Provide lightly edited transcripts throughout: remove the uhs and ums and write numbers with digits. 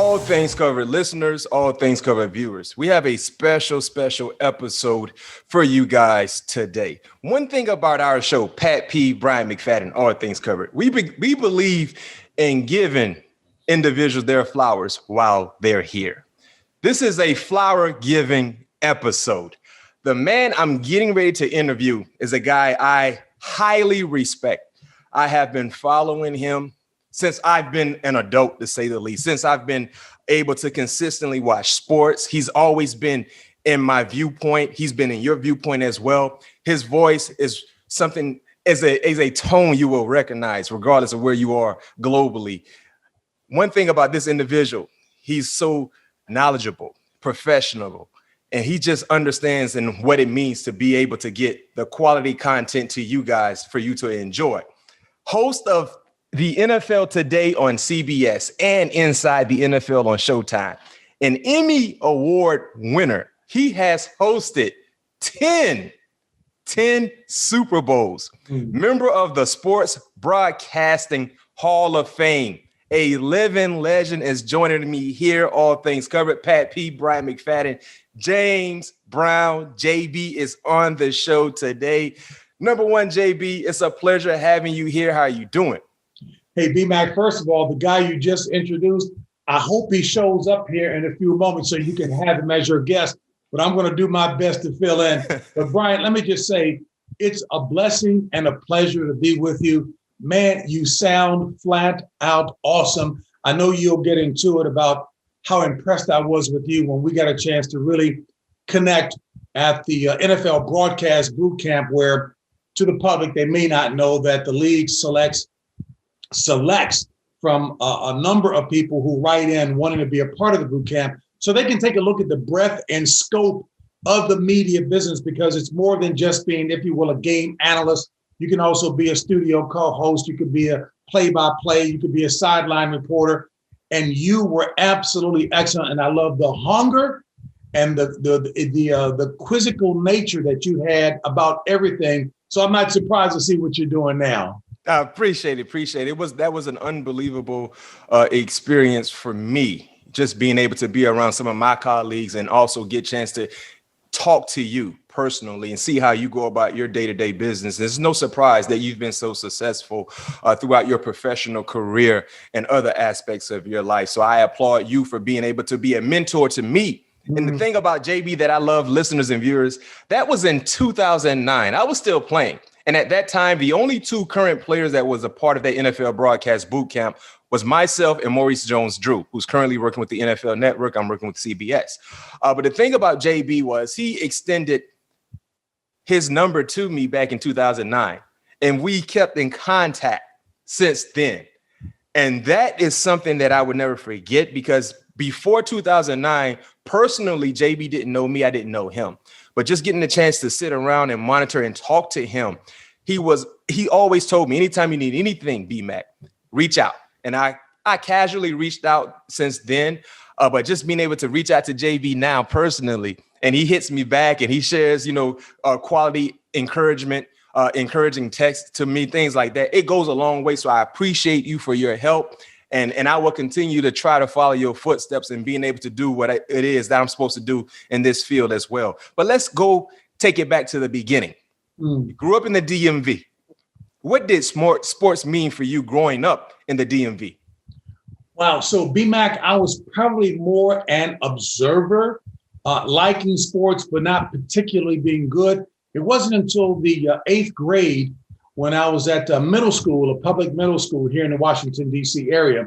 All Things Covered listeners, all things covered viewers, we have a special episode for you guys today. One thing about our show, Pat P. Bryant McFadden, All Things Covered, we believe in giving individuals their flowers while they're here. This is a flower giving episode. The man I'm getting ready to interview is a guy I highly respect. I have been following him since I've been an adult, to say the least, since I've been able to consistently watch sports. He's always been in my viewpoint. He's been in your viewpoint as well. His voice is something, is a tone you will recognize regardless of where you are globally. One thing about this individual, he's so knowledgeable, professional, and he just understands and what it means to be able to get the quality content to you guys for you to enjoy. Host of the NFL Today on CBS and Inside the NFL on Showtime. An Emmy Award winner. He has hosted 10 Super Bowls. Member of the Sports Broadcasting Hall of Fame. A living legend is joining me here. All Things Covered. Pat P. Bryant McFadden. James Brown, JB, is on the show today. Number one, JB, it's a pleasure having you here. How are you doing? Hey, BMac, first of all, the guy you just introduced, I hope he shows up here in a few moments so you can have him as your guest, but I'm going to do my best to fill in. But Brian, let me just say, it's a blessing and a pleasure to be with you. Man, you sound flat out awesome. I know you'll get into it about how impressed I was with you when we got a chance to really connect at the NFL broadcast boot camp, where to the public, they may not know that the league selects from a number of people who write in wanting to be a part of the boot camp, so they can take a look at the breadth and scope of the media business, because it's more than just being, if you will, a game analyst. You can also be a studio co-host. You could be a play-by-play. You could be a sideline reporter. And you were absolutely excellent. And I love the hunger and the quizzical nature that you had about everything. So I'm not surprised to see what you're doing now. I appreciate it. That was an unbelievable experience for me, just being able to be around some of my colleagues and also get a chance to talk to you personally and see how you go about your day-to-day business. There's no surprise that you've been so successful throughout your professional career and other aspects of your life. So I applaud you for being able to be a mentor to me. And the thing about JB that I love, listeners and viewers, that was in 2009. I was still playing. And at that time, the only two current players that was a part of that NFL broadcast boot camp was myself and Maurice Jones-Drew, who's currently working with the NFL Network. I'm working with CBS. But the thing about JB was he extended his number to me back in 2009, and we kept in contact since then. And that is something that I would never forget, because before 2009, personally, JB didn't know me. I didn't know him. But just getting the chance to sit around and monitor and talk to him, he always told me, anytime you need anything, BMac, reach out. And I casually reached out since then, but just being able to reach out to JB now personally, and he hits me back and he shares, quality encouragement, encouraging text to me, things like that. It goes a long way. So I appreciate you for your help. And I will continue to try to follow your footsteps and being able to do what it is that I'm supposed to do in this field as well. But let's go take it back to the beginning. You grew up in the DMV. What did sports mean for you growing up in the DMV? Wow. So BMac, I was probably more an observer, liking sports, but not particularly being good. It wasn't until the 8th grade, when I was at middle school, a public middle school here in the Washington, D.C. area,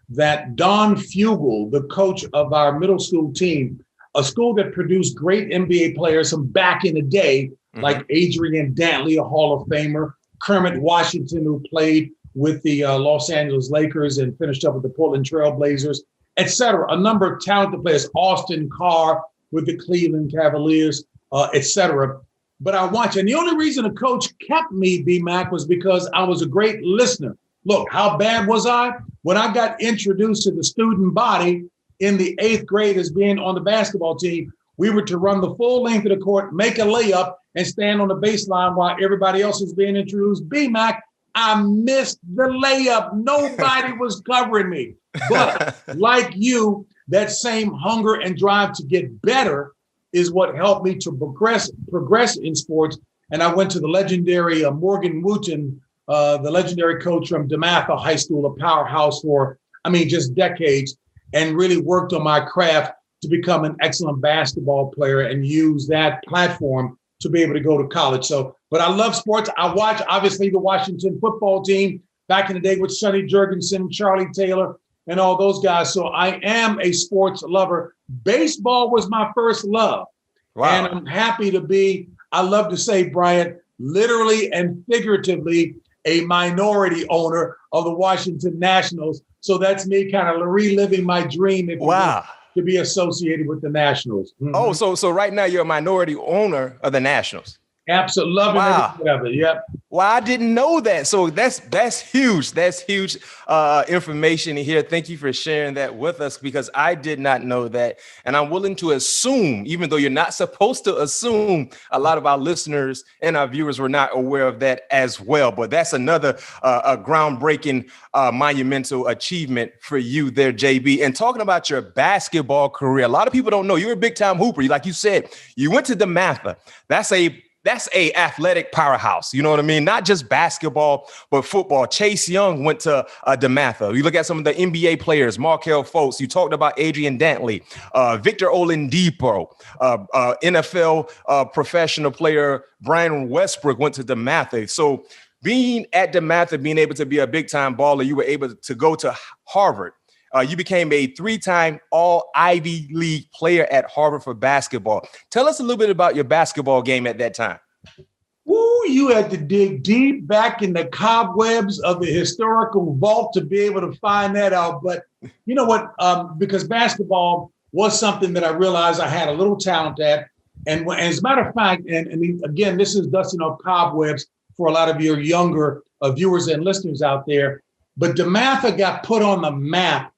that Don Fugel, the coach of our middle school team, a school that produced great NBA players from back in the day, like Adrian Dantley, a Hall of Famer, Kermit Washington, who played with the Los Angeles Lakers and finished up with the Portland Trail Blazers, et cetera. A number of talented players, Austin Carr with the Cleveland Cavaliers, et cetera. But I watched, and the only reason the coach kept me, BMac, was because I was a great listener. Look, how bad was I? When I got introduced to the student body in the 8th grade as being on the basketball team, we were to run the full length of the court, make a layup, and stand on the baseline while everybody else is being introduced. BMac, I missed the layup. Nobody was covering me. But like you, that same hunger and drive to get better is what helped me to progress in sports. And I went to the legendary Morgan Wooten, the legendary coach from DeMatha High School, a powerhouse for, just decades, and really worked on my craft to become an excellent basketball player and use that platform to be able to go to college. So, but I love sports. I watch, obviously, the Washington football team back in the day with Sonny Jurgensen, Charlie Taylor, and all those guys. So I am a sports lover. Baseball was my first love. Wow. And I'm happy to be, I love to say, Bryant, literally and figuratively, a minority owner of the Washington Nationals. So that's me kind of reliving my dream. Wow. To be associated with the Nationals. Mm-hmm. Oh, so right now you're a minority owner of the Nationals. Absolutely. Loving everything of it. Yep. Well, I didn't know that. So that's huge. That's huge information here. Thank you for sharing that with us, because I did not know that. And I'm willing to assume, even though you're not supposed to assume, a lot of our listeners and our viewers were not aware of that as well. But that's another a groundbreaking, monumental achievement for you there, JB. And talking about your basketball career, a lot of people don't know you're a big time hooper. Like you said, you went to DeMatha. That's a athletic powerhouse. You know what I mean? Not just basketball, but football. Chase Young went to DeMatha. You look at some of the NBA players, Markelle Fultz. You talked about Adrian Dantley, Victor Oladipo, NFL professional player Brian Westbrook went to DeMatha. So being at DeMatha, being able to be a big-time baller, you were able to go to Harvard. You became a 3-time All-Ivy League player at Harvard for basketball. Tell us a little bit about your basketball game at that time. Woo, you had to dig deep back in the cobwebs of the historical vault to be able to find that out. But you know what? Because basketball was something that I realized I had a little talent at. And as a matter of fact, and again, this is dusting off cobwebs for a lot of your younger viewers and listeners out there. But DeMatha got put on the map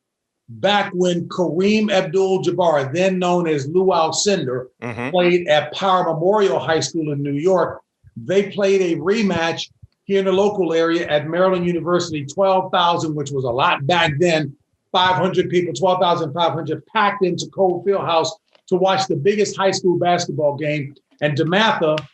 back when Kareem Abdul-Jabbar, then known as Lou Alcindor, played at Power Memorial High School in New York. They played a rematch here in the local area at Maryland University, 12,000, which was a lot back then, 500 people, 12,500 packed into Cole Fieldhouse to watch the biggest high school basketball game. And DeMatha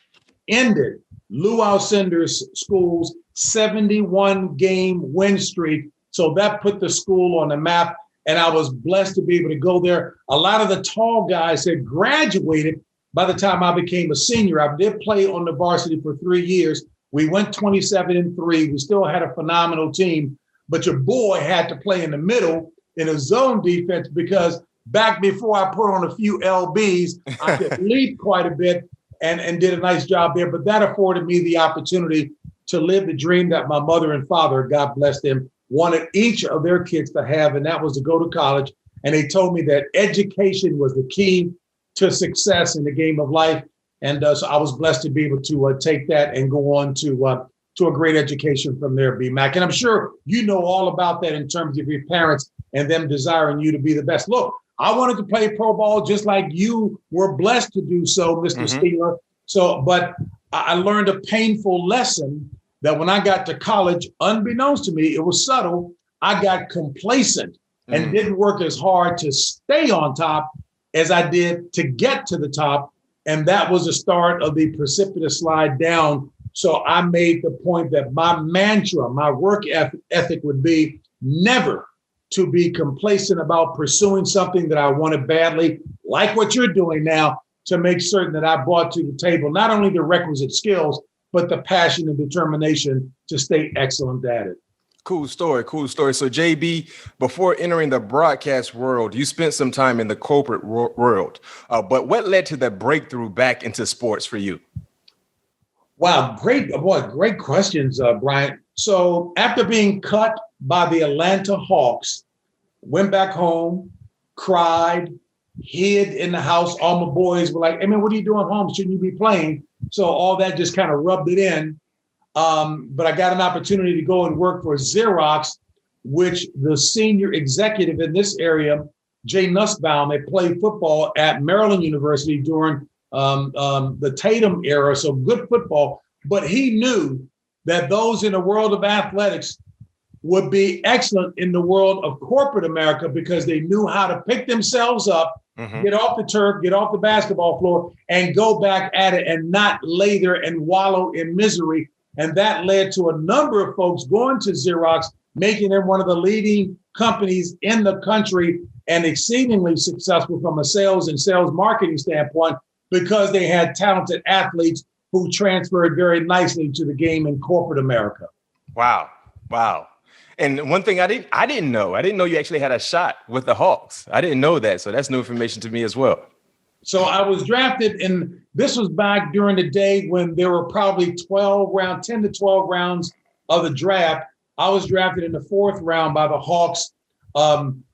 ended Lou Alcindor's school's 71-game win streak. So that put the school on the map. And I was blessed to be able to go there. A lot of the tall guys had graduated by the time I became a senior. I did play on the varsity for 3 years. We went 27-3. We still had a phenomenal team, but your boy had to play in the middle in a zone defense, because back before I put on a few LBs, I could leap quite a bit and did a nice job there. But that afforded me the opportunity to live the dream that my mother and father, God bless them, wanted each of their kids to have, and that was to go to college. And they told me that education was the key to success in the game of life. And so I was blessed to be able to take that and go on to a great education from there, BMac. And I'm sure you know all about that in terms of your parents and them desiring you to be the best. Look, I wanted to play pro ball just like you were blessed to do so, Mr. Steeler. So, but I learned a painful lesson that when I got to college, unbeknownst to me, it was subtle, I got complacent and didn't work as hard to stay on top as I did to get to the top. And that was the start of the precipitous slide down. So I made the point that my mantra, my work ethic would be never to be complacent about pursuing something that I wanted badly, like what you're doing now, to make certain that I brought to the table not only the requisite skills, but the passion and determination to stay excellent at it. Cool story. So JB, before entering the broadcast world, you spent some time in the corporate world. But what led to the breakthrough back into sports for you? Wow, great questions, Bryant. So after being cut by the Atlanta Hawks, went back home, cried, hid in the house. All my boys were like, "Hey man, what are you doing home? Shouldn't you be playing?" So all that just kind of rubbed it in. But I got an opportunity to go and work for Xerox, which the senior executive in this area, Jay Nussbaum, had played football at Maryland University during the Tatum era. So good football. But he knew that those in the world of athletics would be excellent in the world of corporate America because they knew how to pick themselves up, get off the turf, get off the basketball floor, and go back at it and not lay there and wallow in misery. And that led to a number of folks going to Xerox, making them one of the leading companies in the country and exceedingly successful from a sales and sales marketing standpoint because they had talented athletes who transferred very nicely to the game in corporate America. Wow. And one thing I didn't know you actually had a shot with the Hawks. I didn't know that. So that's new information to me as well. So I was drafted, and this was back during the day when there were probably 10 to 12 rounds of the draft. I was drafted in the 4th round by the Hawks.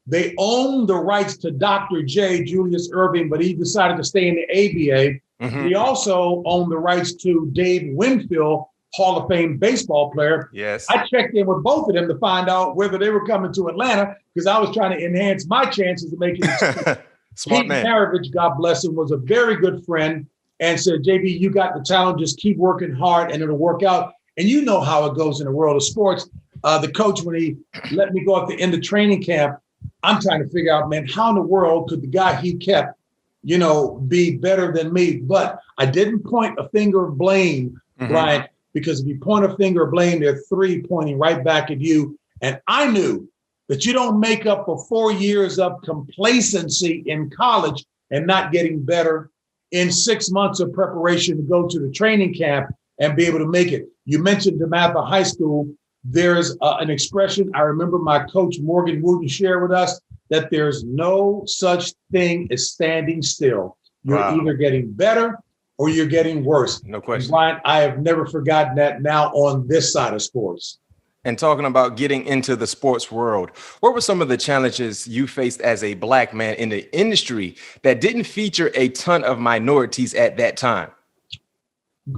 They owned the rights to Dr. J, Julius Erving, but he decided to stay in the ABA. He also owned the rights to Dave Winfield, Hall of Fame baseball player. Yes. I checked in with both of them to find out whether they were coming to Atlanta because I was trying to enhance my chances of making it. Smart Pete man. Maravich, God bless him, was a very good friend and said, JB, you got the talent, just keep working hard and it'll work out. And you know how it goes in the world of sports. The coach, when he let me go at the end of training camp, I'm trying to figure out, man, how in the world could the guy he kept, be better than me? But I didn't point a finger of blame, Brian, because if you point a finger of blame, there are 3 pointing right back at you. And I knew that you don't make up for 4 years of complacency in college and not getting better in 6 months of preparation to go to the training camp and be able to make it. You mentioned DeMatha High School. There's an expression I remember my coach Morgan Wooten shared with us that there's no such thing as standing still. You're either getting better or you're getting worse. No question. Brian, I have never forgotten that now on this side of sports. And talking about getting into the sports world, what were some of the challenges you faced as a Black man in the industry that didn't feature a ton of minorities at that time?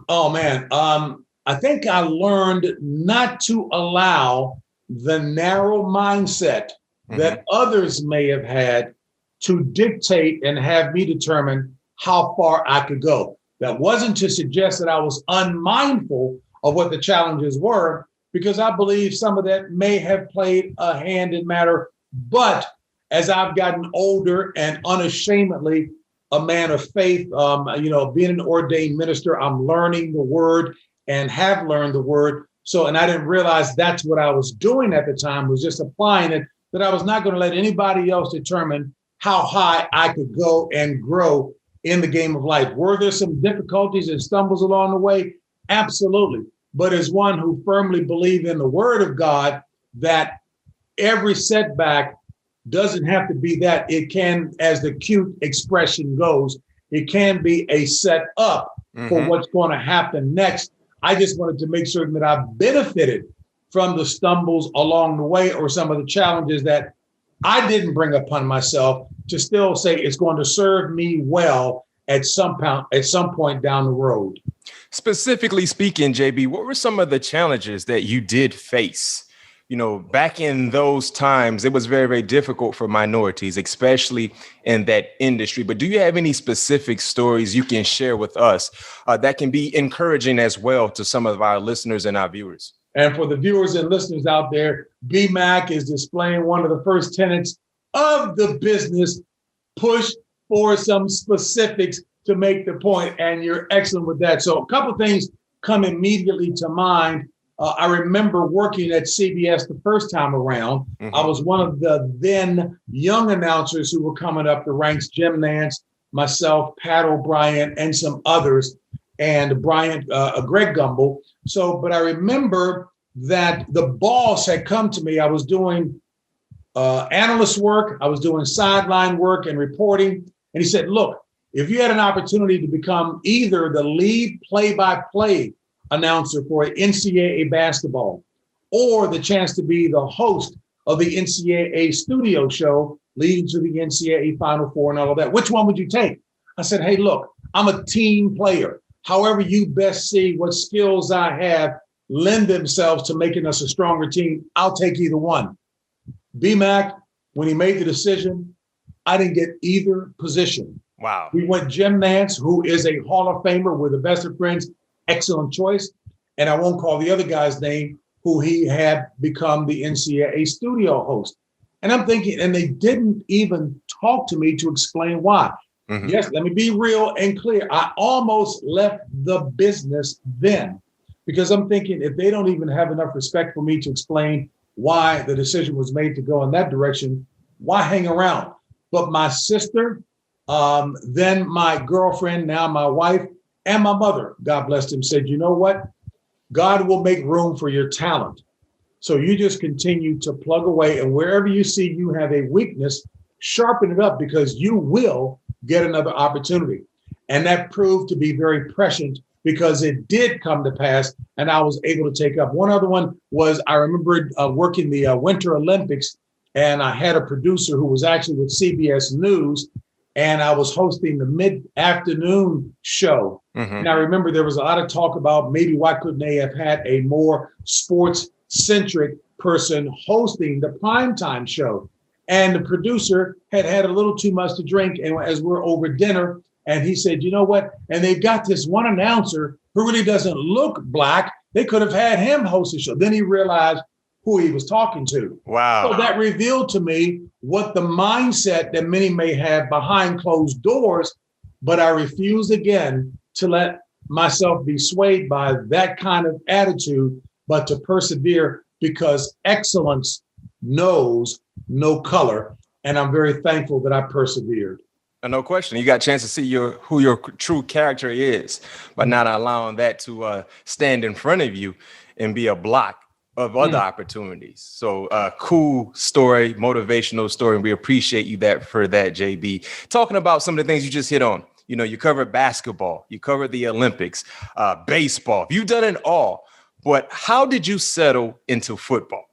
Oh, man. I think I learned not to allow the narrow mindset that others may have had to dictate and have me determine how far I could go. That wasn't to suggest that I was unmindful of what the challenges were, because I believe some of that may have played a hand in matter. But as I've gotten older and unashamedly a man of faith, being an ordained minister, I'm learning the word and have learned the word. So, and I didn't realize that's what I was doing at the time, was just applying it, that I was not going to let anybody else determine how high I could go and grow in the game of life. Were there some difficulties and stumbles along the way? Absolutely. But as one who firmly believes in the word of God, that every setback doesn't have to be that. It can, as the cute expression goes, it can be a set up for what's going to happen next. I just wanted to make certain that I benefited from the stumbles along the way or some of the challenges that I didn't bring upon myself, to still say it's going to serve me well at some point down the road. Specifically speaking, JB, what were some of the challenges that you did face? Back in those times, it was very, very difficult for minorities, especially in that industry. But do you have any specific stories you can share with us that can be encouraging as well to some of our listeners and our viewers? And for the viewers and listeners out there, BMac is displaying one of the first tenets of the business: push for some specifics to make the point, and you're excellent with that. So a couple of things come immediately to mind. I remember working at CBS the first time around. I was one of the then young announcers who were coming up the ranks: Jim Nance, myself, Pat O'Brien, and some others, and Greg Gumbel. But I remember that the boss had come to me. I was doing analyst work. I was doing sideline work and reporting. And he said, look, if you had an opportunity to become either the lead play-by-play announcer for NCAA basketball or the chance to be the host of the NCAA studio show leading to the NCAA Final Four and all of that, which one would you take? I said, hey, look, I'm a team player. However you best see what skills I have lend themselves to making us a stronger team, I'll take either one. BMac, when he made the decision, I didn't get either position. Wow. We went Jim Nance, who is a Hall of Famer. We're the best of friends. Excellent choice. and I won't call the other guy's name, who he had become the NCAA studio host. And I'm thinking, and they didn't even talk to me to explain why. Mm-hmm. Yes, let me be real and clear. I almost left the business then because I'm thinking if they don't even have enough respect for me to explain why the decision was made to go in that direction, why hang around? But my sister, then my girlfriend, now my wife, and my mother, God bless them, said, you know what? God will make room for your talent. So you just continue to plug away, and wherever you see you have a weakness, sharpen it up because you will get another opportunity. And that proved to be very prescient because it did come to pass and I was able to take up. One other one was I remembered working the Winter Olympics, and I had a producer who was actually with CBS News, and I was hosting the mid-afternoon show. Mm-hmm. And I remember there was a lot of talk about maybe why couldn't they have had a more sports-centric person hosting the primetime show. And the producer had a little too much to drink, and as we're over dinner, and he said, you know what? And they've got this one announcer who really doesn't look black. They could have had him host the show. Then he realized who he was talking to. Wow. So that revealed to me what the mindset that many may have behind closed doors, but I refuse again to let myself be swayed by that kind of attitude, but to persevere because excellence knows no color. And I'm very thankful that I persevered. No question. You got a chance to see who your true character is, but not allowing that to stand in front of you and be a block of other opportunities. So cool story, motivational story. And we appreciate you for that, JB. Talking about some of the things you just hit on. You know, you covered basketball, you covered the Olympics, baseball. You've done it all. But how did you settle into football?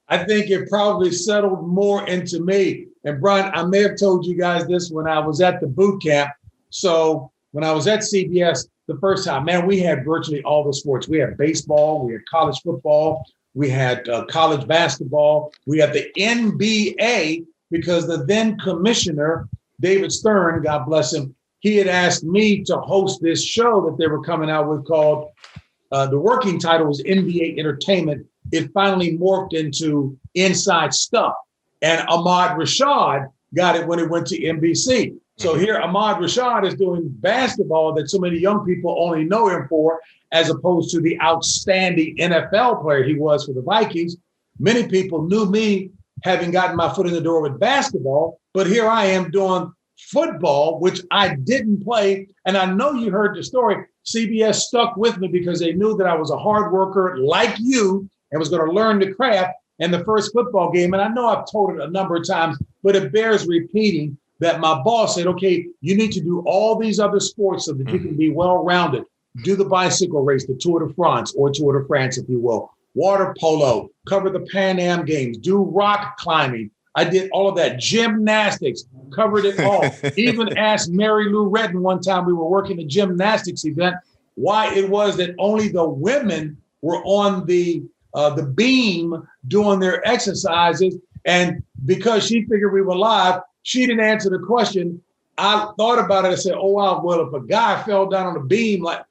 I think it probably settled more into me. And Brian, I may have told you guys this when I was at the boot camp. So when I was at CBS the first time, man, we had virtually all the sports. We had baseball, we had college football, we had college basketball, we had the NBA, because the then commissioner, David Stern, God bless him, he had asked me to host this show that they were coming out with called, the working title was NBA Entertainment. It finally morphed into Inside Stuff. And Ahmad Rashad got it when it went to NBC. So here Ahmad Rashad is doing basketball that so many young people only know him for, as opposed to the outstanding NFL player he was for the Vikings. Many people knew me having gotten my foot in the door with basketball, but here I am doing football, which I didn't play. And I know you heard the story. CBS stuck with me because they knew that I was a hard worker like you and was going to learn the craft. And the first football game, and I know I've told it a number of times, but it bears repeating, that my boss said, okay, you need to do all these other sports so that you can be well-rounded. Do the bicycle race, the Tour de France, or Tour de France, if you will. Water polo, cover the Pan Am Games, do rock climbing. I did all of that. Gymnastics, covered it all. Even asked Mary Lou Retton one time, we were working a gymnastics event, why it was that only the women were on the beam doing their exercises. And because she figured we were live, she didn't answer the question. I thought about it and said, oh, wow, well, if a guy fell down on the beam, like,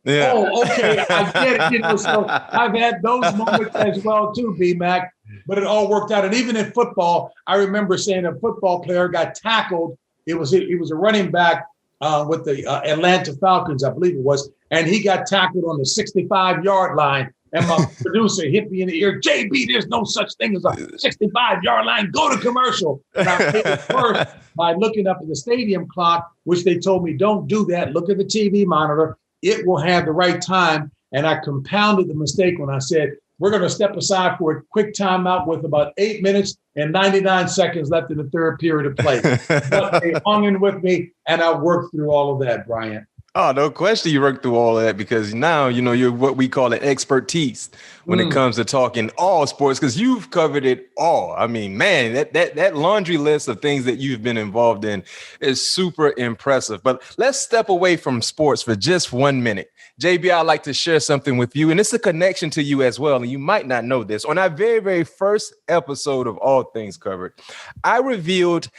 oh, okay, I get it. You know, so I've had those moments as well too, BMac, but it all worked out. And even in football, I remember saying a football player got tackled. He was a running back with the Atlanta Falcons, I believe it was, and he got tackled on the 65-yard line. And my producer hit me in the ear, JB, there's no such thing as a 65-yard line. Go to commercial. And I paid it first by looking up at the stadium clock, which they told me, don't do that. Look at the TV monitor. It will have the right time. And I compounded the mistake when I said, we're going to step aside for a quick timeout with about 8 minutes and 99 seconds left in the third period of play. But they hung in with me, and I worked through all of that, Brian. Oh, no question you worked through all of that, because now, you know, you're what we call an expertise when it comes to talking all sports, because you've covered it all. I mean, man, that laundry list of things that you've been involved in is super impressive. But let's step away from sports for just 1 minute. JB, I'd like to share something with you, and it's a connection to you as well. And you might not know this. On our very, very first episode of All Things Covered, I revealed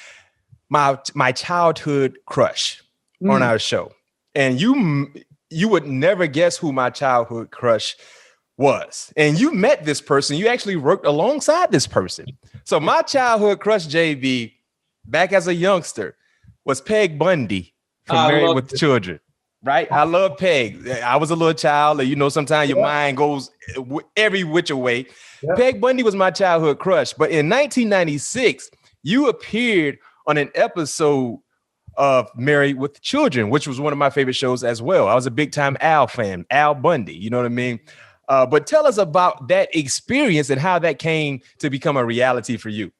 my childhood crush on our show. And you would never guess who my childhood crush was. And you met this person. You actually worked alongside this person. So my childhood crush, JB, back as a youngster, was Peg Bundy from Married with Children. Right? I love Peg. I was a little child. And, you know, sometimes your mind goes every which way. Yep. Peg Bundy was my childhood crush. But in 1996, you appeared on an episode of Married with Children, which was one of my favorite shows as well. I was a big time Al fan, Al Bundy. You know what I mean? But tell us about that experience and how that came to become a reality for you.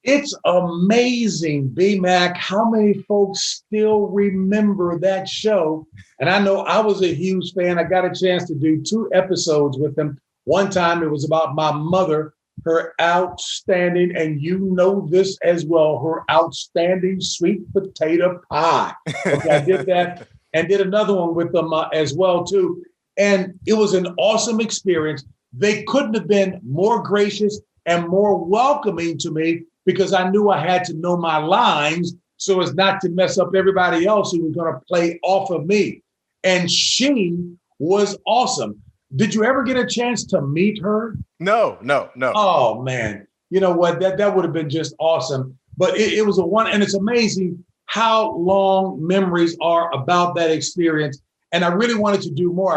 It's amazing, BMac, how many folks still remember that show. And I know I was a huge fan. I got a chance to do 2 episodes with them. One time it was about my mother, her outstanding, and you know this as well, her outstanding sweet potato pie. Okay, I did that and did another one with them as well, too. And it was an awesome experience. They couldn't have been more gracious and more welcoming to me, because I knew I had to know my lines so as not to mess up everybody else who was going to play off of me. And she was awesome. Did you ever get a chance to meet her? No. Oh, man. You know what? That would have been just awesome. But it was and it's amazing how long memories are about that experience. And I really wanted to do more.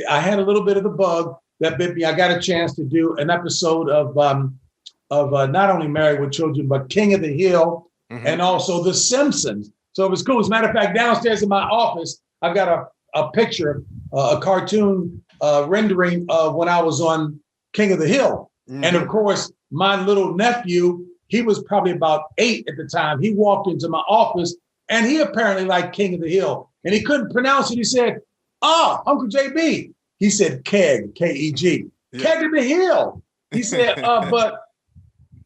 I had a little bit of the bug that bit me. I got a chance to do an episode of not only Married with Children, but King of the Hill, and also The Simpsons. So it was cool. As a matter of fact, downstairs in my office, I've got a picture, a cartoon rendering of when I was on King of the Hill. And of course, my little nephew, he was probably about 8 at the time. He walked into my office and he apparently liked King of the Hill. And he couldn't pronounce it. He said, Uncle JB. He said Keg, K-E-G. Yeah. Keg of the Hill. He said, but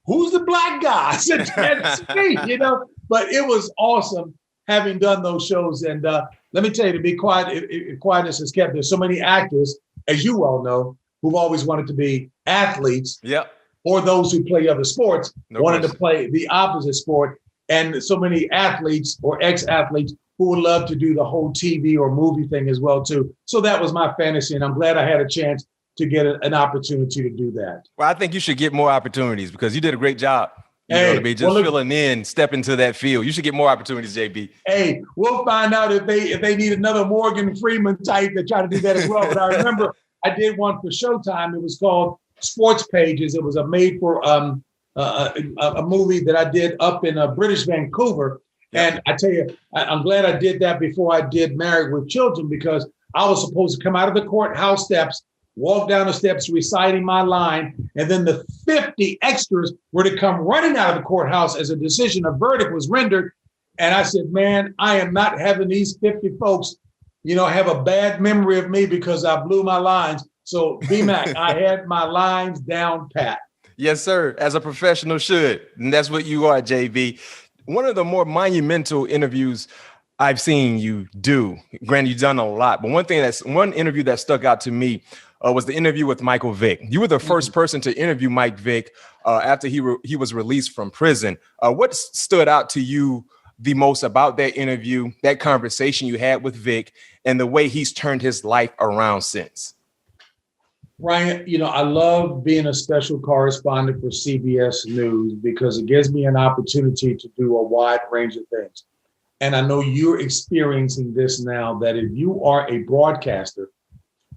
who's the black guy? I said, that's me, you know. But it was awesome having done those shows. And let me tell you, to be quiet, if quietness is kept, there's so many actors, as you well know, who've always wanted to be athletes. Yep. Or those who play other sports, wanted to play the opposite sport. And so many athletes or ex-athletes who would love to do the whole TV or movie thing as well, too. So that was my fantasy. And I'm glad I had a chance to get an opportunity to do that. Well, I think you should get more opportunities because you did a great job. You know what I mean? Just filling in, step into that field. You should get more opportunities, JB. Hey, we'll find out if they need another Morgan Freeman type to try to do that as well. But I remember I did one for Showtime. It was called Sports Pages. It was a made for a movie that I did up in British Vancouver. And I tell you, I'm glad I did that before I did Married with Children, because I was supposed to come out of the courthouse steps, walk down the steps reciting my line, and then the 50 extras were to come running out of the courthouse as a decision, a verdict was rendered. And I said, man, I am not having these 50 folks, have a bad memory of me because I blew my lines. So BMac, I had my lines down pat. Yes, sir. As a professional should. And that's what you are, JB. One of the more monumental interviews I've seen you do, granted, you've done a lot, but one interview that stuck out to me was the interview with Michael Vick. You were the first person to interview Mike Vick after he was released from prison. What stood out to you the most about that interview, that conversation you had with Vick, and the way he's turned his life around since? Ryan, I love being a special correspondent for CBS News because it gives me an opportunity to do a wide range of things. And I know you're experiencing this now, that if you are a broadcaster,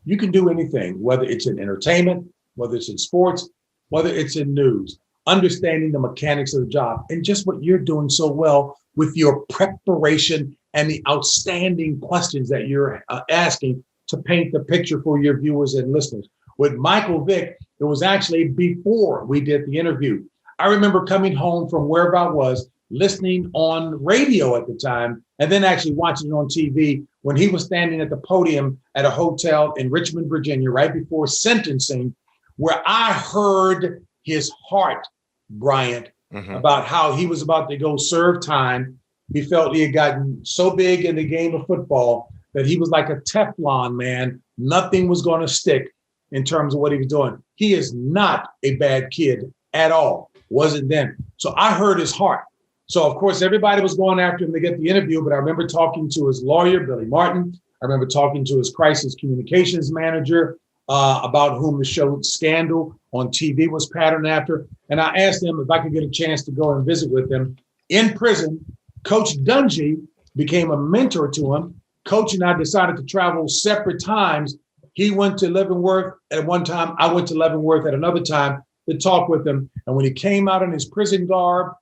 you can do anything, whether it's in entertainment, whether it's in sports, whether it's in news, understanding the mechanics of the job, and just what you're doing so well with your preparation and the outstanding questions that you're asking to paint the picture for your viewers and listeners. With Michael Vick, it was actually before we did the interview. I remember coming home from wherever I was, listening on radio at the time, and then actually watching it on TV when he was standing at the podium at a hotel in Richmond, Virginia, right before sentencing, where I heard his heart, Bryant, about how he was about to go serve time. He felt he had gotten so big in the game of football that he was like a Teflon man. Nothing was going to stick in terms of what he was doing. He is not a bad kid at all. Wasn't then. So I heard his heart. So, of course, everybody was going after him to get the interview, but I remember talking to his lawyer, Billy Martin. I remember talking to his crisis communications manager, about whom the show Scandal on TV was patterned after. And I asked him if I could get a chance to go and visit with him in prison. Coach Dungy became a mentor to him. Coach and I decided to travel separate times. He went to Leavenworth at one time. I went to Leavenworth at another time to talk with him. And when he came out in his prison garb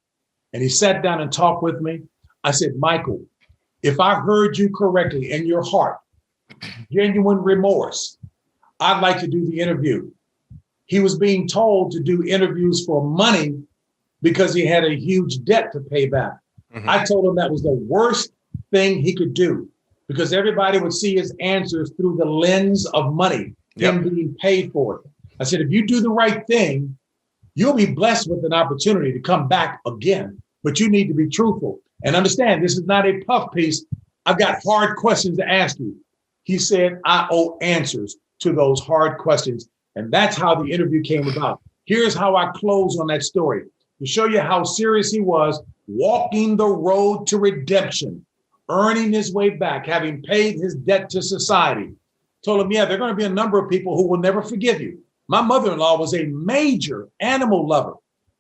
and he sat down and talked with me, I said, Michael, if I heard you correctly in your heart, genuine remorse, I'd like to do the interview. He was being told to do interviews for money because he had a huge debt to pay back. Mm-hmm. I told him that was the worst thing he could do because everybody would see his answers through the lens of money, him being paid for it. I said, if you do the right thing, you'll be blessed with an opportunity to come back again, but you need to be truthful and understand this is not a puff piece. I've got hard questions to ask you. He said, I owe answers to those hard questions. And that's how the interview came about. Here's how I close on that story to show you how serious he was, walking the road to redemption, earning his way back, having paid his debt to society. Told him, yeah, there are going to be a number of people who will never forgive you. My mother-in-law was a major animal lover,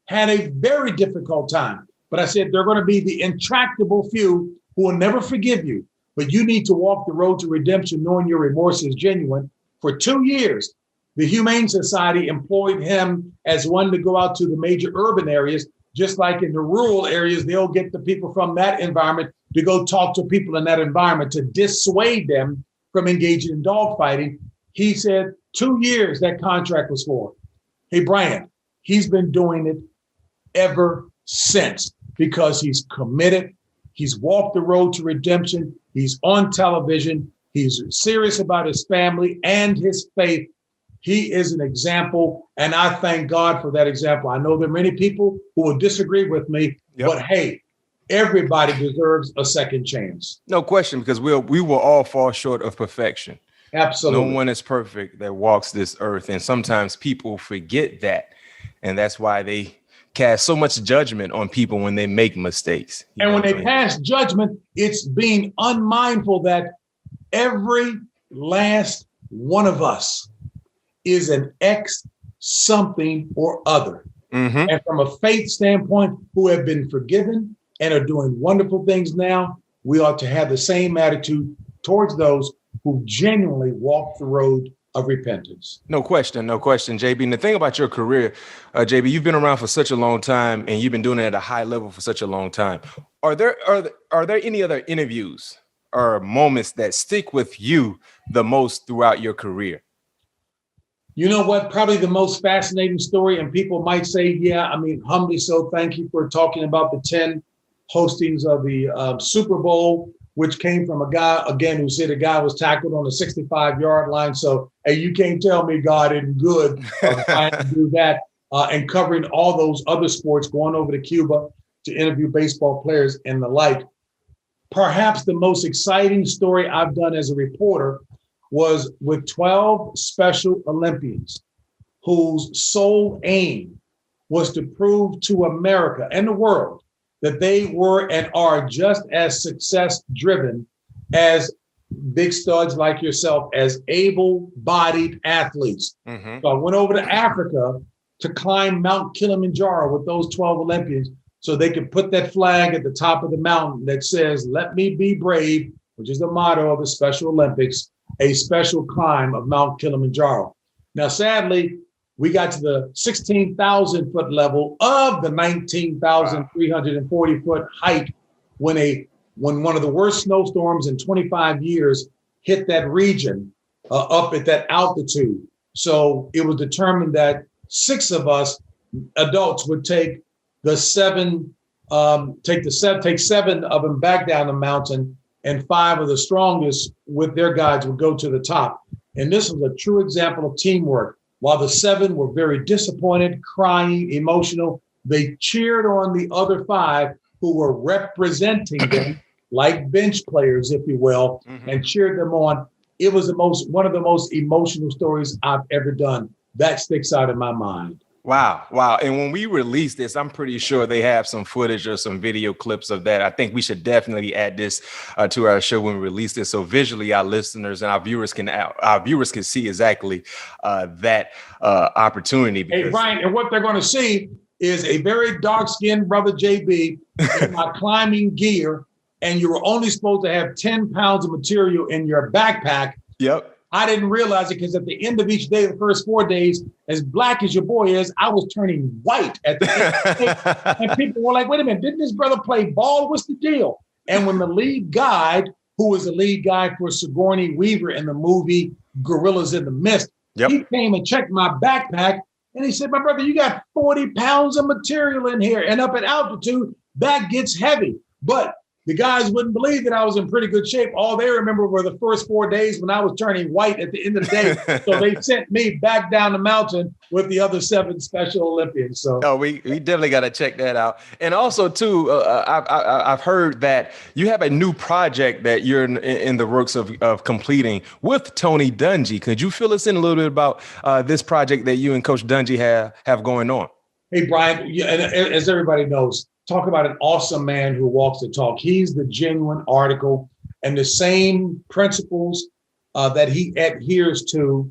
had a very difficult time. But I said, there are going to be the intractable few who will never forgive you. But you need to walk the road to redemption knowing your remorse is genuine. For 2 years, the Humane Society employed him as one to go out to the major urban areas, just like in the rural areas, they'll get the people from that environment to go talk to people in that environment to dissuade them from engaging in dog fighting. He said 2 years that contract was for. Hey, Brian, he's been doing it ever since because he's committed. He's walked the road to redemption. He's on television. He's serious about his family and his faith. He is an example, and I thank God for that example. I know there are many people who will disagree with me, but hey, everybody deserves a second chance. No question, because we will all fall short of perfection. Absolutely. No one is perfect that walks this earth, and sometimes people forget that, and that's why they cast so much judgment on people when they make mistakes. And when they pass judgment, it's being unmindful that every last one of us is an ex something or other. Mm-hmm. And from a faith standpoint, who have been forgiven and are doing wonderful things now, we ought to have the same attitude towards those who genuinely walk the road of repentance. No question, JB. And the thing about your career, JB, you've been around for such a long time and you've been doing it at a high level for such a long time. Are there any other interviews or moments that stick with you the most throughout your career? You know what? Probably the most fascinating story, and people might say, yeah, I mean, humbly so, thank you for talking about the 10 hostings of the Super Bowl, which came from a guy, again, who said a guy was tackled on the 65-yard line. So, hey, you can't tell me God isn't good trying to do that and covering all those other sports, going over to Cuba to interview baseball players and the like. Perhaps the most exciting story I've done as a reporter was with 12 Special Olympians whose sole aim was to prove to America and the world that they were and are just as success-driven as big studs like yourself, as able-bodied athletes. Mm-hmm. So I went over to Africa to climb Mount Kilimanjaro with those 12 Olympians so they could put that flag at the top of the mountain that says, "Let me be brave," which is the motto of the Special Olympics, a special climb of Mount Kilimanjaro. Now, sadly, we got to the 16,000 foot level of the 19,340 foot height when one of the worst snowstorms in 25 years hit that region up at that altitude. So it was determined that 6 of us adults would take seven of them back down the mountain, and 5 of the strongest with their guides would go to the top. And this was a true example of teamwork. While the 7 were very disappointed, crying, emotional, they cheered on the other 5 who were representing them like bench players, if you will, mm-hmm. and cheered them on. It was one of the most emotional stories I've ever done. That sticks out in my mind. Wow. Wow. And when we release this, I'm pretty sure they have some footage or some video clips of that. I think we should definitely add this to our show when we release this. So visually our listeners and our viewers can see exactly that opportunity. Hey, Brian, and what they're going to see is a very dark-skinned brother, JB, in my climbing gear, and you were only supposed to have 10 pounds of material in your backpack. Yep. I didn't realize it because at the end of each day, the first 4 days, as black as your boy is, I was turning white at the end. And people were like, wait a minute, didn't this brother play ball? What's the deal? And when the lead guide, who was the lead guy for Sigourney Weaver in the movie Gorillas in the Mist, he came and checked my backpack and he said, my brother, you got 40 pounds of material in here. And up at altitude, that gets heavy. But the guys wouldn't believe that I was in pretty good shape. All they remember were the first 4 days when I was turning white at the end of the day. So they sent me back down the mountain with the other 7 Special Olympians. So we definitely got to check that out. And also, too, I've heard that you have a new project that you're in the works of completing with Tony Dungy. Could you fill us in a little bit about this project that you and Coach Dungy have going on? Hey, Brian, and as everybody knows, talk about an awesome man who walks the talk. He's the genuine article, and the same principles that he adheres to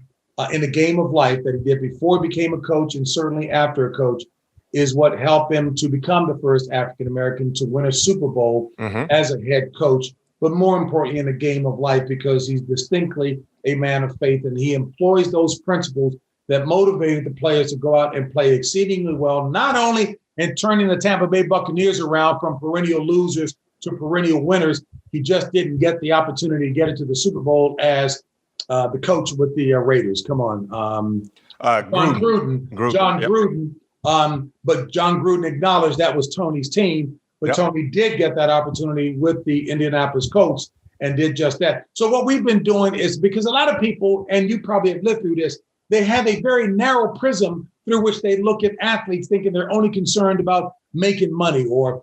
in the game of life that he did before he became a coach and certainly after a coach is what helped him to become the first African-American to win a Super Bowl as a head coach, but more importantly in the game of life because he's distinctly a man of faith and he employs those principles that motivated the players to go out and play exceedingly well, not only in turning the Tampa Bay Buccaneers around from perennial losers to perennial winners. He just didn't get the opportunity to get into the Super Bowl as the coach with the Raiders. Come on. Gruden. But John Gruden acknowledged that was Tony's team, but Tony did get that opportunity with the Indianapolis Colts and did just that. So what we've been doing is because a lot of people, and you probably have lived through this, they have a very narrow prism through which they look at athletes thinking they're only concerned about making money or,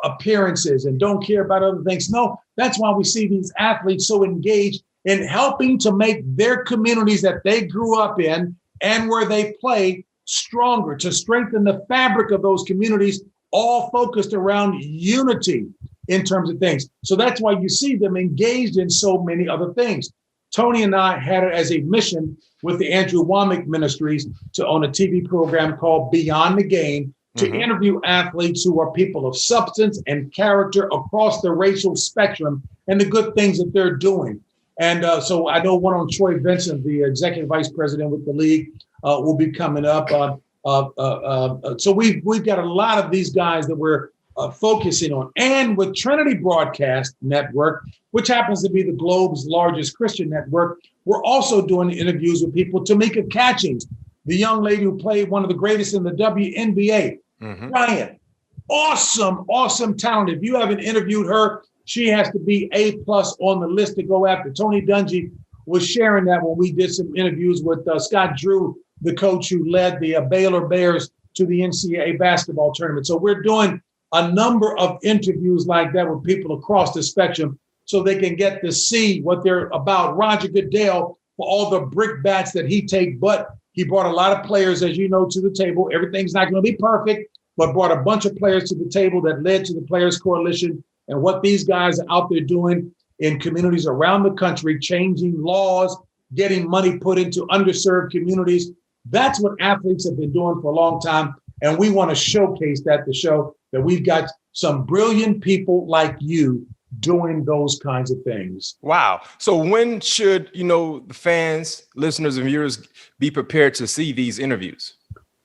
appearances and don't care about other things. No, that's why we see these athletes so engaged in helping to make their communities that they grew up in and where they play stronger, to strengthen the fabric of those communities, all focused around unity in terms of things. So that's why you see them engaged in so many other things. Tony and I had it as a mission with the Andrew Womack Ministries to own a TV program called Beyond the Game to interview athletes who are people of substance and character across the racial spectrum and the good things that they're doing. And so I know one on Troy Vincent, the executive vice president with the league, will be coming up. So we've got a lot of these guys that we're focusing on. And with Trinity Broadcast Network, which happens to be the globe's largest Christian network, we're also doing interviews with people. Tamika Catchings, the young lady who played one of the greatest in the WNBA. Ryan, awesome talent. If you haven't interviewed her, she has to be A+ on the list to go after. Tony Dungy was sharing that when we did some interviews with Scott Drew, the coach who led the Baylor Bears to the NCAA basketball tournament. So we're doing a number of interviews like that with people across the spectrum so they can get to see what they're about. Roger Goodell, for all the brickbats that he take, but he brought a lot of players, as you know, to the table. Everything's not going to be perfect, but brought a bunch of players to the table that led to the Players Coalition and what these guys are out there doing in communities around the country, changing laws, getting money put into underserved communities. That's what athletes have been doing for a long time. And we want to showcase that to show that we've got some brilliant people like you doing those kinds of things. Wow. So when should, the fans, listeners, and viewers be prepared to see these interviews?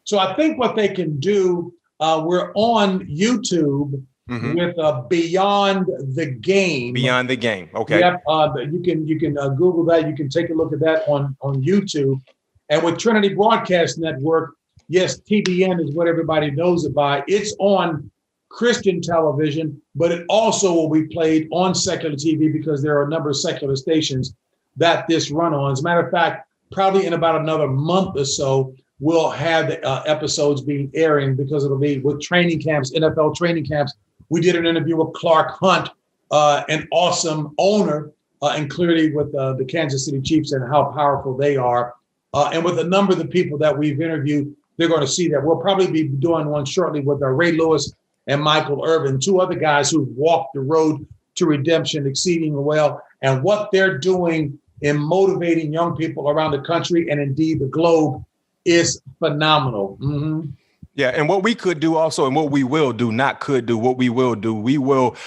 So I think what they can do, we're on YouTube with Beyond the Game. Beyond the Game. Okay. Yep. You can Google that. You can take a look at that on YouTube. And with Trinity Broadcast Network, yes, TBN is what everybody knows it by. It's on Christian television, but it also will be played on secular TV because there are a number of secular stations that this run on. As a matter of fact, probably in about another month or so, we'll have episodes being airing because it'll be with training camps, NFL training camps. We did an interview with Clark Hunt, an awesome owner, and clearly with the Kansas City Chiefs and how powerful they are. And with a number of the people that we've interviewed, they're going to see that. We'll probably be doing one shortly with Ray Lewis and Michael Irvin, two other guys who've walked the road to redemption exceedingly well, and what they're doing in motivating young people around the country and indeed the globe is phenomenal. Mm-hmm. Yeah, and what we could do also, and what we will do, not could do, what we will do, we will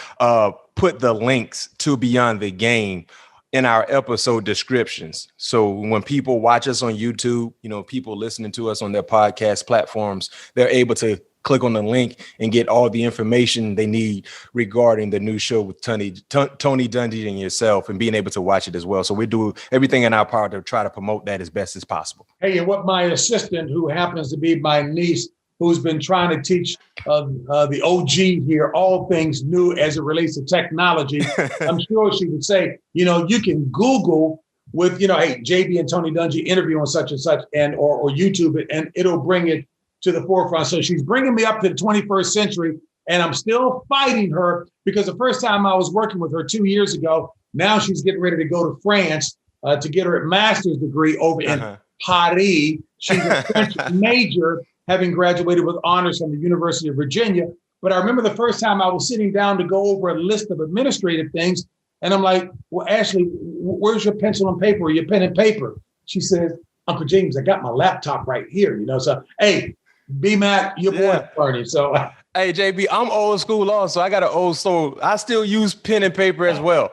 put the links to Beyond the Game in our episode descriptions. So when people watch us on YouTube, people listening to us on their podcast platforms, they're able to click on the link and get all the information they need regarding the new show with Tony Dungy and yourself, and being able to watch it as well. So we do everything in our power to try to promote that as best as possible. Hey, and what my assistant, who happens to be my niece, who's been trying to teach the OG here all things new as it relates to technology, I'm sure she would say, you can Google with, hey, JB and Tony Dungy interview on such and such, and or YouTube it, and it'll bring it to the forefront. So she's bringing me up to the 21st century, and I'm still fighting her because the first time I was working with her 2 years ago, now she's getting ready to go to France to get her master's degree over in Paris. She's a French major, having graduated with honors from the University of Virginia. But I remember the first time I was sitting down to go over a list of administrative things, and I'm like, well, Ashley, where's your pencil and paper, or your pen and paper? She says, Uncle James, I got my laptop right here, So, hey, BMac, your boy, Bernie. So, hey, JB, I'm old school also. I got an old soul. I still use pen and paper as well.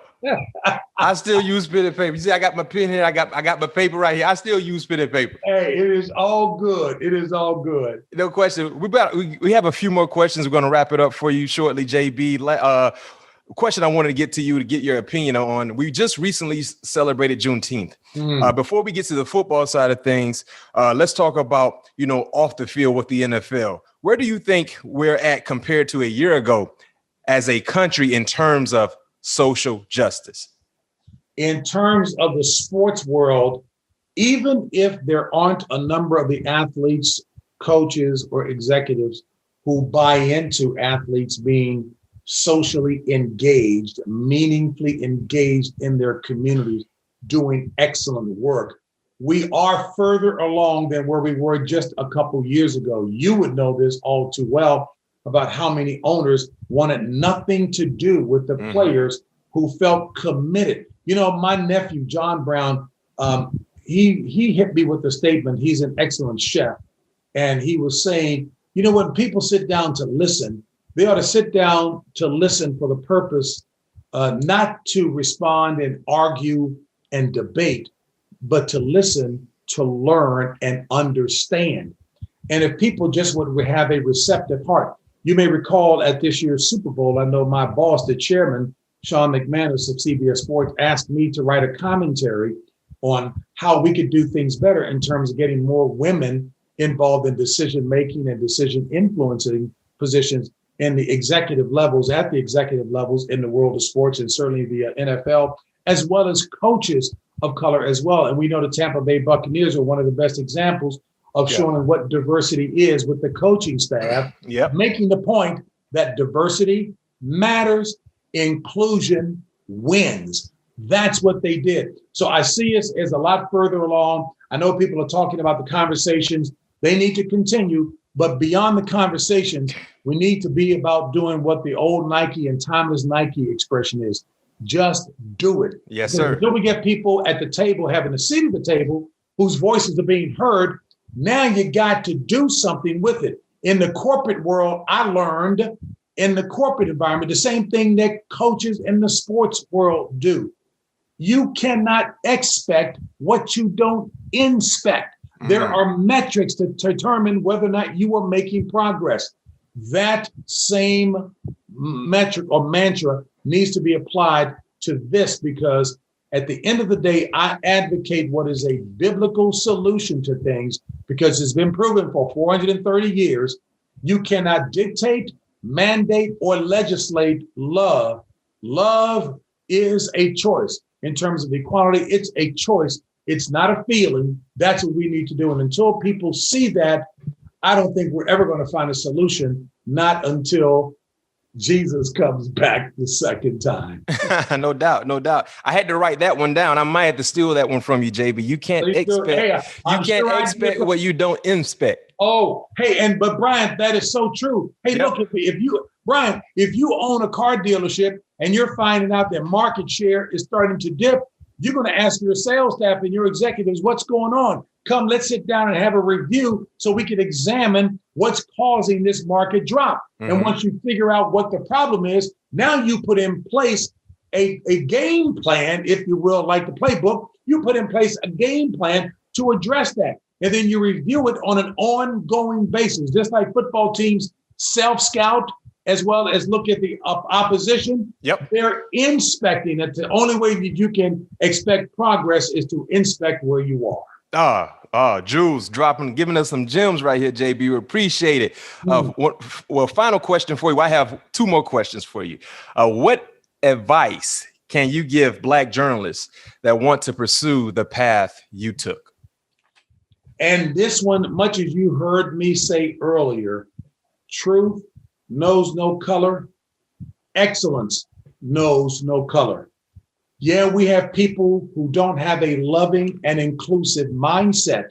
I still use pen and paper. You see, I got my pen here. I got my paper right here. I still use pen and paper. Hey, it is all good. It is all good. No question. We have a few more questions. We're going to wrap it up for you shortly, JB. Question I wanted to get to you to get your opinion on. We just recently celebrated Juneteenth. Before we get to the football side of things, let's talk about, off the field with the NFL. Where do you think we're at compared to a year ago as a country in terms of social justice? In terms of the sports world, even if there aren't a number of the athletes, coaches, or executives who buy into athletes being socially engaged, meaningfully engaged in their communities, doing excellent work, we are further along than where we were just a couple years ago. You would know this all too well about how many owners wanted nothing to do with the players who felt committed. My nephew, John Brown, he hit me with the statement. He's an excellent chef. And he was saying, when people sit down to listen, they ought to sit down to listen for the purpose, not to respond and argue and debate, but to listen, to learn and understand. And if people just would have a receptive heart, you may recall at this year's Super Bowl, I know my boss, the chairman, Sean McManus of CBS Sports, asked me to write a commentary on how we could do things better in terms of getting more women involved in decision-making and decision-influencing positions in the executive levels, at the executive levels in the world of sports, and certainly the NFL, as well as coaches of color as well. And we know the Tampa Bay Buccaneers are one of the best examples of showing what diversity is with the coaching staff, making the point that diversity matters, inclusion wins. That's what they did. So I see us as a lot further along. I know people are talking about the conversations. They need to continue, but beyond the conversations, we need to be about doing what the old Nike and timeless Nike expression is. Just do it. Yes, sir. Until we get people at the table, having a seat at the table, whose voices are being heard, now you got to do something with it. In the corporate world, I learned in the corporate environment, the same thing that coaches in the sports world do. You cannot expect what you don't inspect. There are metrics to determine whether or not you are making progress. That same metric or mantra needs to be applied to this, because at the end of the day, I advocate what is a biblical solution to things, because it's been proven for 430 years. You cannot dictate, mandate, or legislate love. Love is a choice. In terms of equality, it's a choice. It's not a feeling. That's what we need to do. And until people see that, I don't think we're ever going to find a solution, not until Jesus comes back the second time. No doubt, no doubt. I had to write that one down. I might have to steal that one from you, JB. You can't expect what you don't inspect. Oh, hey, but Brian, that is so true. Hey, Yep. look, if you own a car dealership and you're finding out that market share is starting to dip, you're going to ask your sales staff and your executives, what's going on? Come, let's sit down and have a review so we can examine what's causing this market drop. And once you figure out what the problem is, now you put in place a game plan, if you will, like the playbook. You put in place a game plan to address that. And then you review it on an ongoing basis, just like football teams self-scout as well as look at the opposition. Yep. They're inspecting it. The only way that you can expect progress is to inspect where you are. Jules giving us some gems right here, JB. We appreciate it. Well, final question for you. I have two more questions for you. What advice can you give Black journalists that want to pursue the path you took? And this one, much as you heard me say earlier, truth knows no color. Excellence knows no color. Yeah, we have people who don't have a loving and inclusive mindset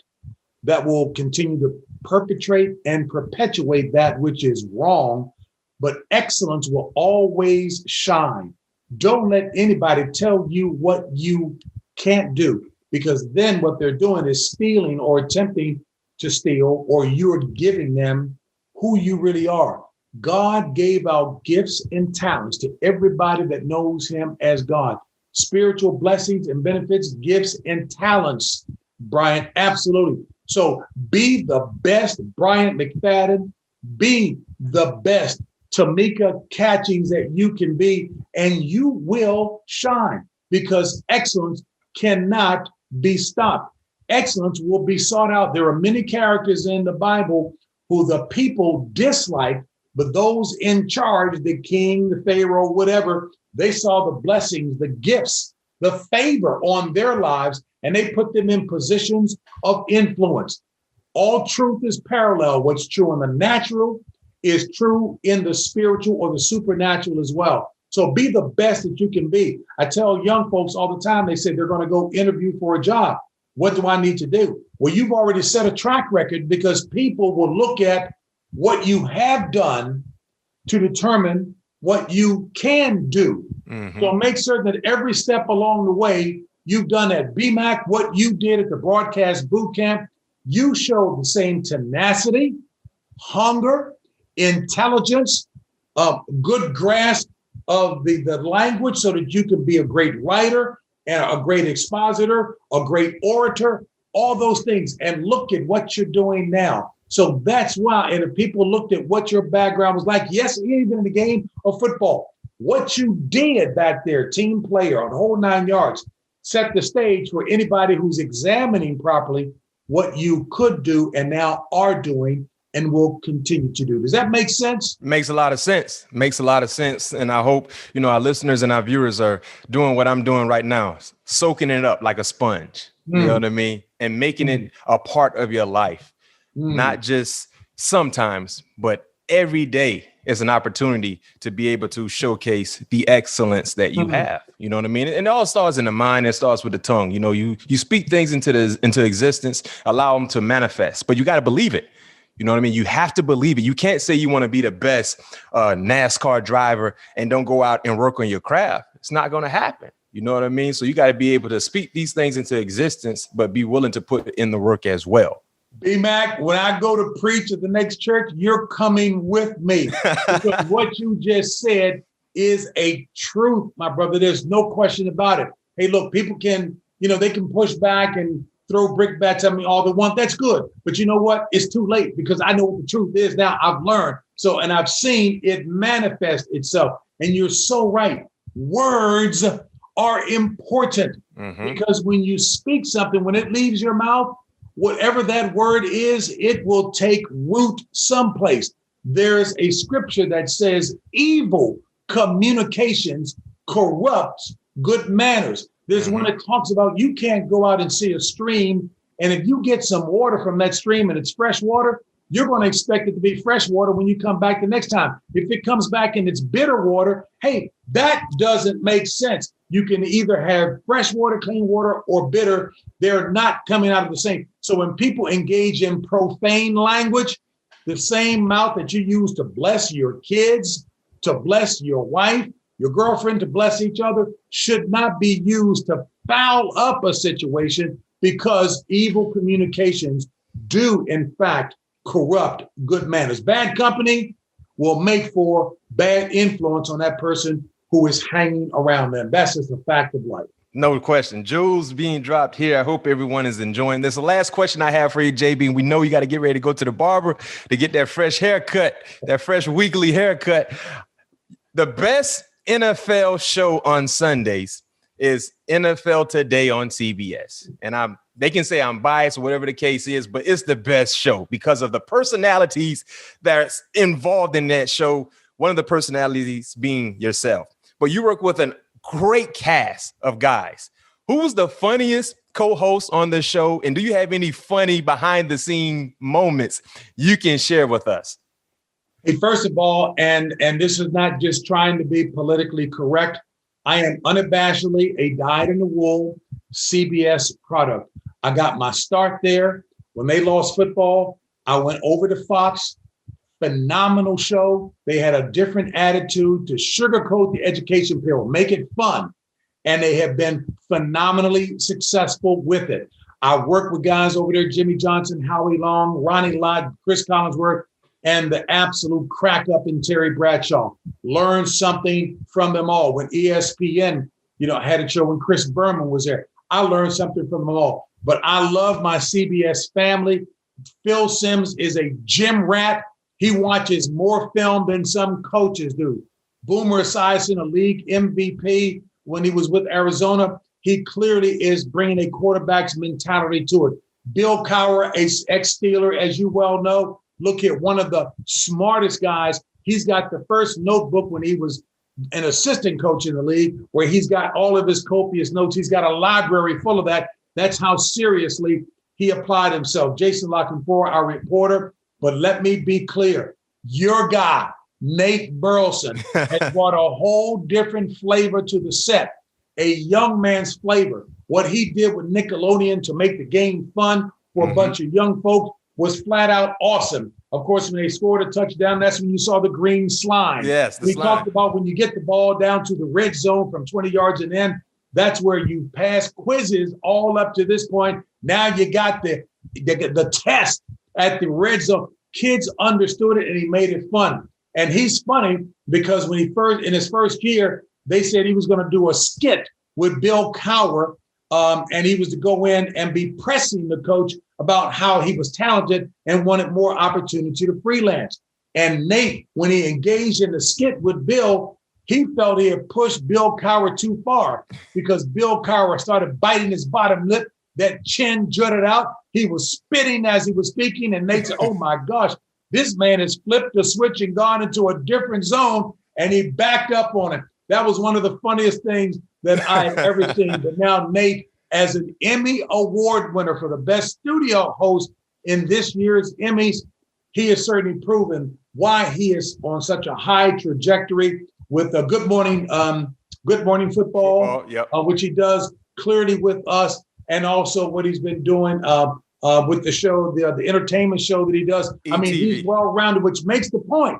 that will continue to perpetrate and perpetuate that which is wrong, but excellence will always shine. Don't let anybody tell you what you can't do, because then what they're doing is stealing or attempting to steal, or you're giving them who you really are. God gave out gifts and talents to everybody that knows him as God. Spiritual blessings and benefits, gifts and talents, Bryant, absolutely. So be the best Bryant McFadden, be the best Tamika Catchings that you can be, and you will shine, because excellence cannot be stopped. Excellence will be sought out. There are many characters in the Bible who the people dislike, but those in charge, the king, the Pharaoh, whatever, they saw the blessings, the gifts, the favor on their lives, and they put them in positions of influence. All truth is parallel. What's true in the natural is true in the spiritual or the supernatural as well. So be the best that you can be. I tell young folks all the time, they say they're going to go interview for a job. What do I need to do? Well, you've already set a track record, because people will look at what you have done to determine what you can do. So make certain that every step along the way you've done at BMac, what you did at the broadcast boot camp, you showed the same tenacity, hunger, intelligence, good grasp of the language, so that you can be a great writer and a great expositor, a great orator, all those things. And look at what you're doing now. So that's why, and if people looked at what your background was like, yes, even in the game of football, what you did back there, team player, on the whole 9 yards, set the stage for anybody who's examining properly what you could do and now are doing and will continue to do. Does that make sense? Makes a lot of sense. Makes a lot of sense. And I hope, our listeners and our viewers are doing what I'm doing right now, soaking it up like a sponge, you know what I mean? And making it a part of your life, not just sometimes, but every day is an opportunity to be able to showcase the excellence that you have. You know what I mean? And it all starts in the mind. It starts with the tongue. You speak things into existence, allow them to manifest, but you got to believe it. You know what I mean? You have to believe it. You can't say you want to be the best NASCAR driver and don't go out and work on your craft. It's not going to happen. You know what I mean? So you got to be able to speak these things into existence, but be willing to put in the work as well. BMac, when I go to preach at the next church, you're coming with me, because what you just said is a truth, my brother. There's no question about it. Hey, look, people can, they can push back and throw brickbats at me all they want. That's good. But you know what? It's too late, because I know what the truth is now. I've learned. So, and I've seen it manifest itself. And you're so right. Words are important, because when you speak something, when it leaves your mouth, whatever that word is, it will take root someplace. There's a scripture that says evil communications corrupts good manners. There's one that talks about you can't go out and see a stream, and if you get some water from that stream and it's fresh water, you're going to expect it to be fresh water when you come back the next time. If it comes back and it's bitter water, hey, that doesn't make sense. You can either have fresh water, clean water, or bitter. They're not coming out of the same. So when people engage in profane language, the same mouth that you use to bless your kids, to bless your wife, your girlfriend, to bless each other, should not be used to foul up a situation, because evil communications do, in fact, corrupt good manners. Bad company will make for bad influence on that person who is hanging around them. That's just a fact of life. No question. Jewels being dropped here. I hope everyone is enjoying this. The last question I have for you, JB, we know you got to get ready to go to the barber to get that fresh haircut, that fresh weekly haircut. The best NFL show on Sundays is NFL Today on CBS. And they can say I'm biased or whatever the case is, but it's the best show because of the personalities that's involved in that show. One of the personalities being yourself. But you work with a great cast of guys. Who's the funniest co-host on the show? And do you have any funny behind the scene moments you can share with us? Hey, first of all, and this is not just trying to be politically correct, I am unabashedly a dyed-in-the-wool CBS product. I got my start there. When they lost football, I went over to Fox. Phenomenal show. They had a different attitude to sugarcoat the education pill, make it fun. And they have been phenomenally successful with it. I worked with guys over there, Jimmy Johnson, Howie Long, Ronnie Lott, Chris Collinsworth, and the absolute crack up in Terry Bradshaw. Learned something from them all. When ESPN, had a show when Chris Berman was there, I learned something from them all. But I love my CBS family. Phil Simms is a gym rat. He watches more film than some coaches do. Boomer Esiason, a league MVP when he was with Arizona, he clearly is bringing a quarterback's mentality to it. Bill Cowher, ex-Steeler, as you well know, look at one of the smartest guys. He's got the first notebook when he was an assistant coach in the league, where he's got all of his copious notes. He's got a library full of that. That's how seriously he applied himself. Jason Lockenfor, our reporter. But let me be clear, your guy, Nate Burleson, has brought a whole different flavor to the set, a young man's flavor. What he did with Nickelodeon to make the game fun for a bunch of young folks was flat out awesome. Of course, when they scored a touchdown, that's when you saw the green slime. Yes, we talked about when you get the ball down to the red zone from 20 yards and in, that's where you pass quizzes all up to this point. Now you got the test at the red zone. Kids understood it and he made it fun. And he's funny because when in his first year, they said he was going to do a skit with Bill Cowher, and he was to go in and be pressing the coach about how he was talented and wanted more opportunity to freelance. And Nate, when he engaged in the skit with Bill, he felt he had pushed Bill Cowher too far because Bill Cowher started biting his bottom lip. That chin jutted out. He was spitting as he was speaking. And Nate said, oh my gosh, this man has flipped the switch and gone into a different zone. And he backed up on it. That was one of the funniest things that I've ever seen. But now Nate, as an Emmy Award winner for the best studio host in this year's Emmys, he has certainly proven why he is on such a high trajectory with a Good Morning Football, which he does clearly with us. And also what he's been doing with the show, the entertainment show that he does. ETV. I mean, he's well-rounded, which makes the point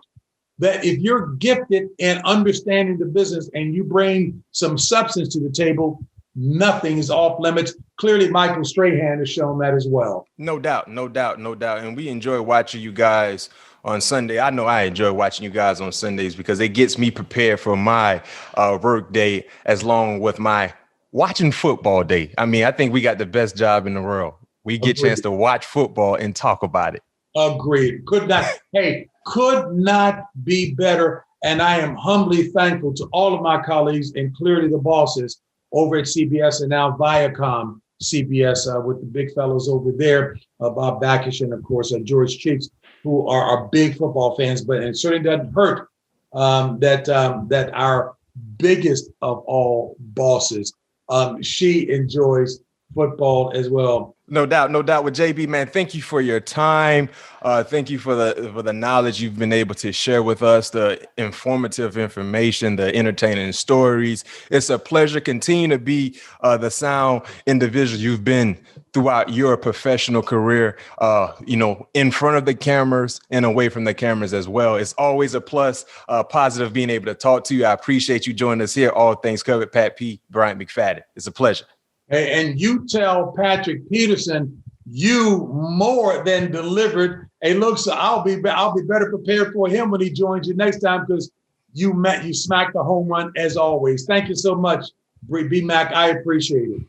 that if you're gifted in understanding the business and you bring some substance to the table, nothing is off limits. Clearly, Michael Strahan has shown that as well. No doubt. And we enjoy watching you guys on Sunday. I know I enjoy watching you guys on Sundays because it gets me prepared for my work day as long with my watching football day. I mean, I think we got the best job in the world. We get a chance to watch football and talk about it. Agreed. Could not be better. And I am humbly thankful to all of my colleagues and clearly the bosses over at CBS and now Viacom CBS with the big fellows over there, Bob Backish and, of course, George Cheeks, who are big football fans. But it certainly doesn't hurt that our biggest of all bosses, she enjoys football as well. No doubt, no doubt. With JB, man, thank you for your time. Thank you for the knowledge you've been able to share with us, the informative information, the entertaining stories. It's a pleasure. Continue to be the sound individual you've been throughout your professional career, in front of the cameras and away from the cameras as well. It's always a plus, positive being able to talk to you. I appreciate you joining us here. All Things Covered, Pat P. Bryant McFadden. It's a pleasure. And you tell Patrick Peterson you more than delivered. Hey, look, so I'll be better prepared for him when he joins you next time because you smacked the home run as always. Thank you so much, BMac. I appreciate it.